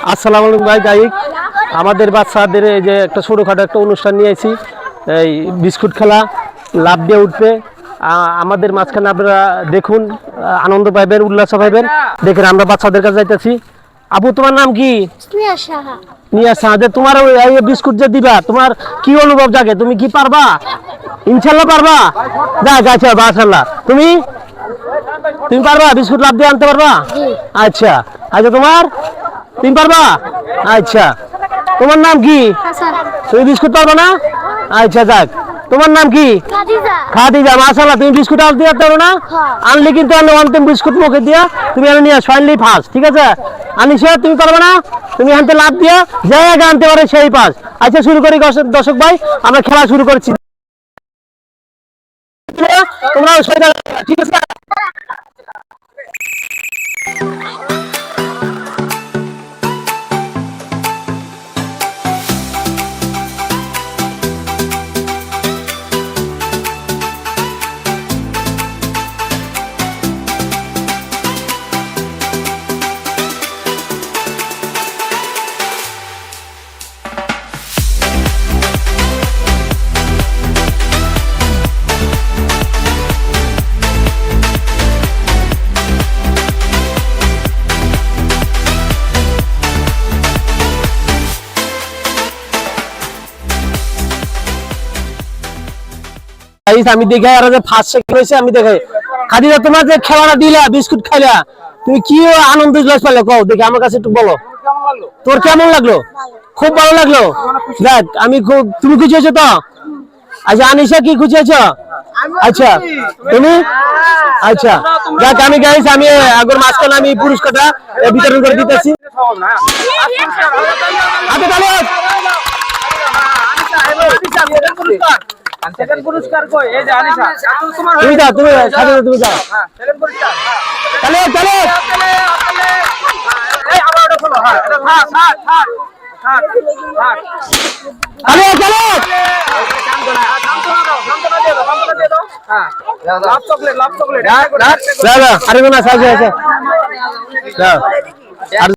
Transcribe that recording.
আসসালামু আলাইকুম ভাই গায়ক আমাদের বাচ্চাদের এই যে একটা ছোটখাটো একটা অনুষ্ঠান নিয়েছি এই বিস্কুট খেলা লাভ দিয়ে উঠবে আমাদের মাঝখানে আপনারা দেখুন আনন্দ পাইবেন উল্লাস পাইবেন দেখেন আমরা বাচ্চাদের কাছে যাইতেছি আপু তোমার নাম কি নিয়া সাহা তোমার এই বিস্কুট যে দিবা তোমার কি অনুভব জাগে তুমি কি পারবা ইনশাআল্লাহ পারবা যা গাছে মাশাআল্লাহ তুমি তুমি পারবা বিস্কুট লাভ দিয়ে আনতে পারবা আচ্ছা আচ্ছা তোমার তুমি পারবা আচ্ছা তোমার নাম কি তুমি বিস্কুট পারবা না আচ্ছা যাক তোমার নাম কি খাদিজা মাশাআল্লাহ তুমি বিস্কুট আনতে পারো না আনলে কিন্তু আমি অন্তিম বিস্কুট মুখে দিয়া তুমি এনে নিয়ে ফাইনালি ফার্স্ট ঠিক আছে আনিশা তুমি পারবে না তুমি আনতে লাভ দিয়া যে আগে আনতে পারে সেই পাস আচ্ছা শুরু করি দর্শক ভাই আমরা খেলা শুরু করছি তোমরা ঠিক আছে আমি দেখে আর যে ফার্স্ট সেকেন্ড হয়েছে আমি দেখে খাদিজা তোমার যে খেলাটা দিলা বিস্কুট খাইলা তুমি কি আনন্দ উল্লাস পাইলে কও দেখি আমার কাছে একটু বলো তোর কেমন লাগলো খুব ভালো লাগলো দেখ আমি খুব তুমি খুশি হয়েছো তো আচ্ছা আনিশা কি খুশি হয়েছো আচ্ছা তুমি আচ্ছা দেখ আমি গাইস আমি আগের মাঝখানে আমি পুরস্কারটা বিতরণ করে দিতেছি হাতে তালি সেকেন্ড পুরস্কার কই এই যে আনিশা তোমার তুমি যাও তুমি সাথে তুমি যাও সেকেন্ড পুরস্কার চলো চলো এই আবার ওটা খোলো হ্যাঁ এটা থাক চলো চলো সান্তনা দিয়ে দাও হ্যাঁ লাভ চকলেট দাদা আরে না সাজে আছে দাও